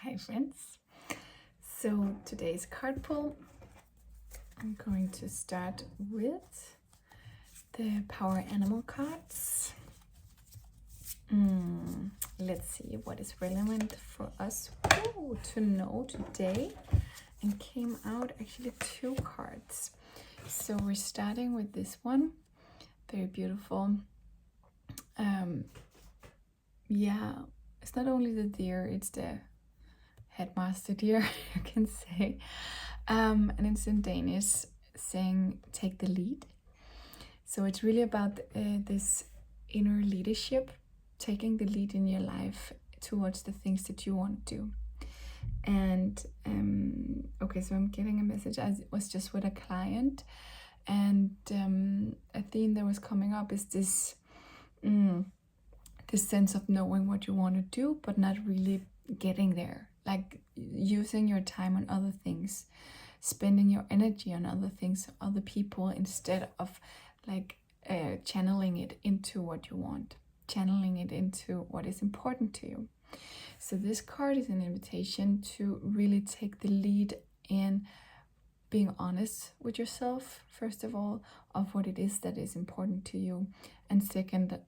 Hi friends. So today's card pull, I'm going to start with the power animal cards. Let's see what is relevant for us to know today. And came out actually 2 cards. So we're starting with this one. Very beautiful. Yeah, it's not only the deer, it's the headmaster deer, you can say. And it's in Danish, saying take the lead. So it's really about this inner leadership, taking the lead in your life towards the things that you want to do. And okay, so I'm getting a message. I was just with a client, and a theme that was coming up is this this sense of knowing what you want to do but not really getting there, like using your time on other things, spending your energy on other things, other people, instead of like channeling it into what you want, channeling it into what is important to you. So this card is an invitation to really take the lead in being honest with yourself, first of all, of what it is that is important to you, and second,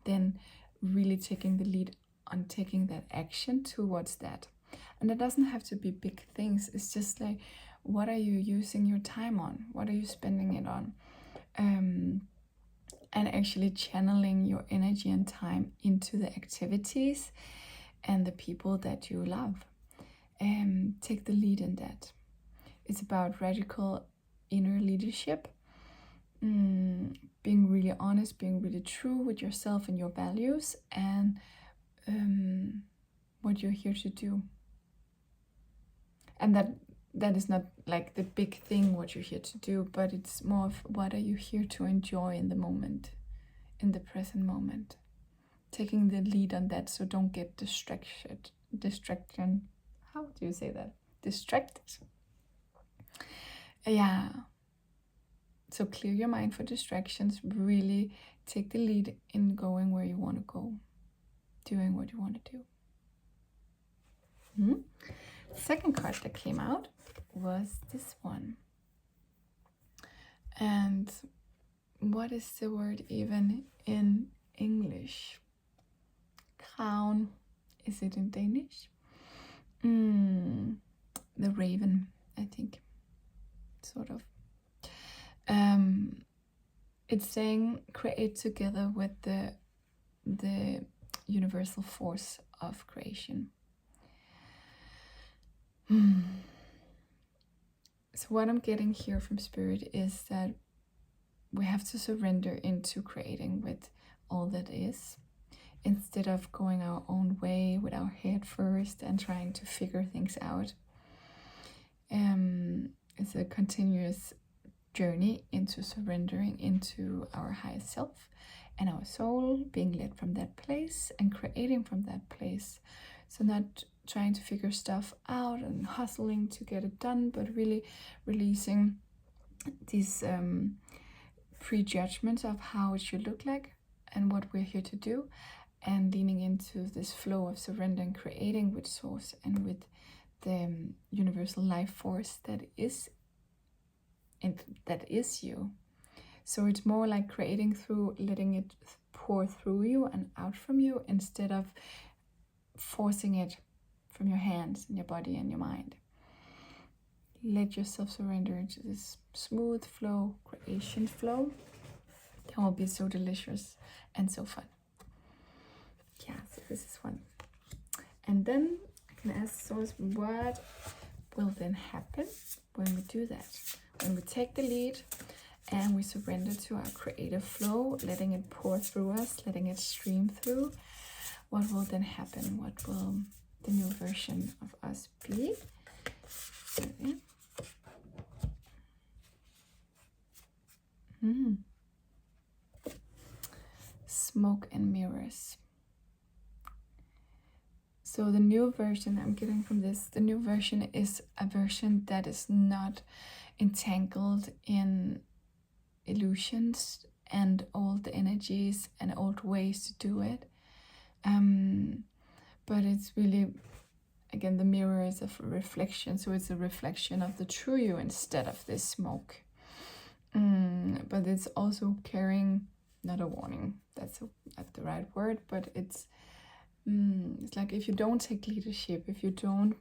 then really taking the lead on taking that action towards that. And it doesn't have to be big things. It's just like, what are you using your time on? What are you spending it on? And actually channeling your energy and time into the activities and the people that you love. Take the lead in that. It's about radical inner leadership, being really honest, being really true with yourself and your values, and what you're here to do. And that is not like the big thing what you're here to do, but it's more of what are you here to enjoy in the moment, in the present moment. Taking the lead on that, so don't get distraction. How do you say that? Distracted. Yeah. So clear your mind for distractions. Really take the lead in going where you want to go, doing what you want to do. Second card that came out was this one. And what is the word even in English? Crown. Is it in Danish? The raven, I think. Sort of. It's saying create together with the universal force of creation. So what I'm getting here from Spirit is that we have to surrender into creating with all that is, instead of going our own way with our head first and trying to figure things out. It's a continuous journey into surrendering into our highest self and our soul, being led from that place and creating from that place. So not trying to figure stuff out and hustling to get it done, but really releasing these prejudgments of how it should look like and what we're here to do, and leaning into this flow of surrender and creating with source and with the universal life force that is you. So it's more like creating through letting it pour through you and out from you, instead of forcing it from your hands and your body and your mind. Let yourself surrender into this smooth flow, creation flow. That will be so delicious and so fun. Yeah, so this is one. And then I can ask Source, what will then happen when we do that? When we take the lead and we surrender to our creative flow, letting it pour through us, letting it stream through, what will then happen? What will the new version of us be? Okay. Smoke and mirrors. So the new version I'm getting from this, the new version is a version that is not entangled in illusions and old energies and old ways to do it. But it's really again, the mirror is a reflection, so it's a reflection of the true you instead of this smoke. But it's also carrying, not a warning, that's not the right word, but it's like if you don't take leadership, if you don't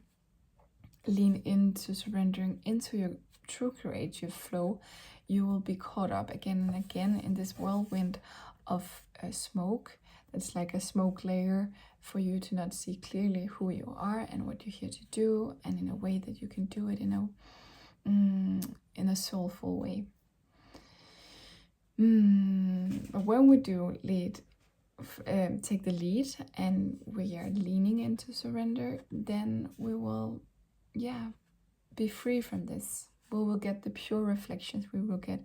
lean into surrendering into your true creative flow, you will be caught up again and again in this whirlwind of smoke. That's like a smoke layer for you to not see clearly who you are and what you're here to do, and in a way that you can do it in a soulful way. But when we do take the lead and we are leaning into surrender, then we will, be free from this. We will get the pure reflections. We will get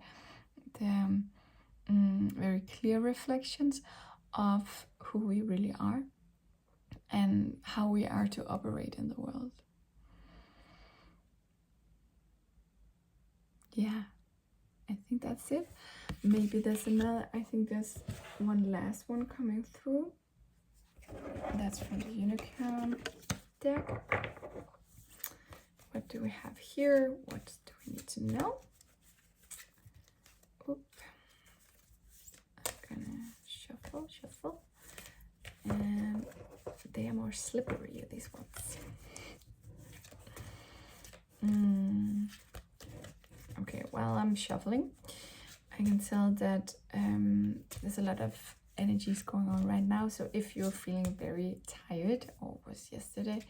the very clear reflections of who we really are and how we are to operate in the world. Yeah, I think that's it. Maybe there's there's one last one coming through. That's from the unicorn deck. What do we have here? What do we need to know? Oop. I'm gonna shuffle. And they are more slippery, these ones. Okay, while I'm shuffling, I can tell that there's a lot of energies going on right now. So if you're feeling very tired, or was yesterday,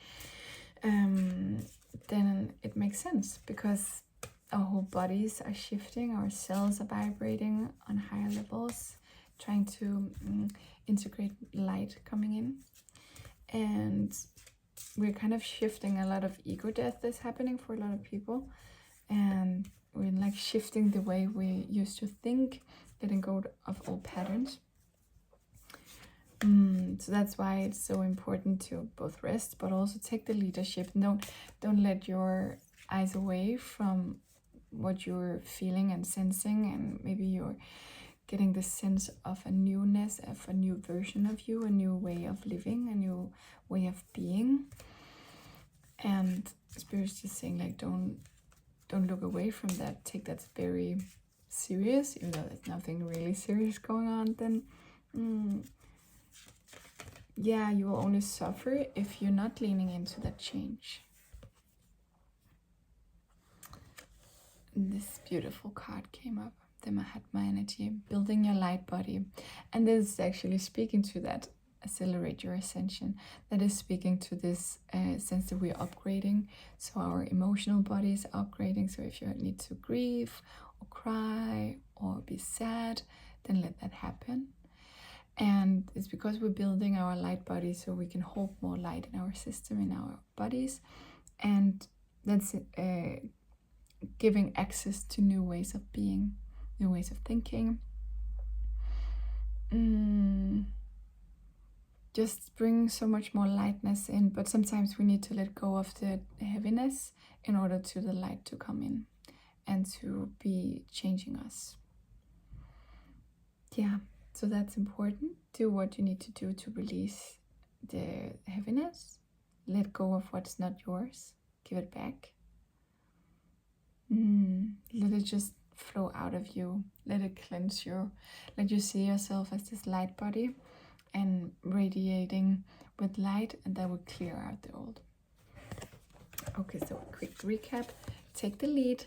then it makes sense, because our whole bodies are shifting, our cells are vibrating on higher levels, trying to integrate light coming in. And we're kind of shifting, a lot of ego death is happening for a lot of people. And we're like shifting the way we used to think, letting go of old patterns. So that's why it's so important to both rest, but also take the leadership. Don't let your eyes away from what you're feeling and sensing, and maybe you're getting the sense of a newness, of a new version of you, a new way of living, a new way of being. And Spirit's just saying, like, don't look away from that. Take that very serious, even though there's nothing really serious going on. Then you will only suffer if you're not leaning into that change. This beautiful card came up, the Mahatma energy, building your light body. And this is actually speaking to that, accelerate your ascension. That is speaking to this sense that we're upgrading. So our emotional body is upgrading. So if you need to grieve or cry or be sad, then let that happen. And it's because we're building our light body so we can hold more light in our system, in our bodies. And that's giving access to new ways of being, new ways of thinking. Just bring so much more lightness in, but sometimes we need to let go of the heaviness in order to the light to come in and to be changing us. Yeah. So that's important. Do what you need to do to release the heaviness. Let go of what's not yours. Give it back. Let it just flow out of you. Let it cleanse you. Let you see yourself as this light body and radiating with light, and that will clear out the old. Okay, so a quick recap. Take the lead.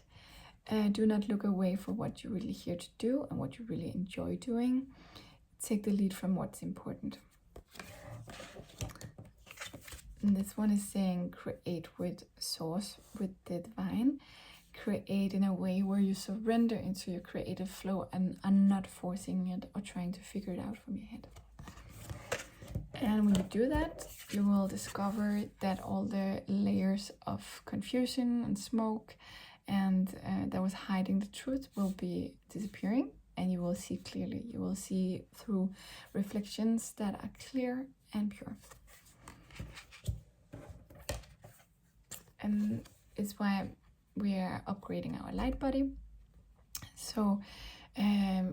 Do not look away for what you're really here to do and what you really enjoy doing. Take the lead from what's important. And this one is saying create with source, with the divine. Create in a way where you surrender into your creative flow and are not forcing it or trying to figure it out from your head. And when you do that, you will discover that all the layers of confusion and smoke and that was hiding the truth will be disappearing, and you will see clearly. You will see through reflections that are clear and pure. And it's why we are upgrading our light body. So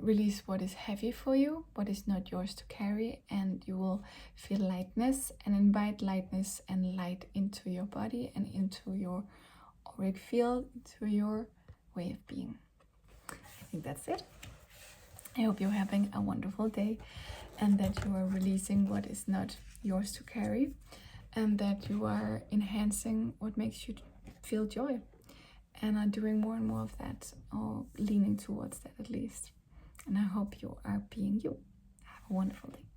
Release what is heavy for you, what is not yours to carry, and you will feel lightness, and invite lightness and light into your body and into your auric field, into your way of being. I think that's it. I hope you're having a wonderful day, and that you are releasing what is not yours to carry, and that you are enhancing what makes you feel joy, and are doing more and more of that, or leaning towards that at least. And I hope you are being you. Have a wonderful day.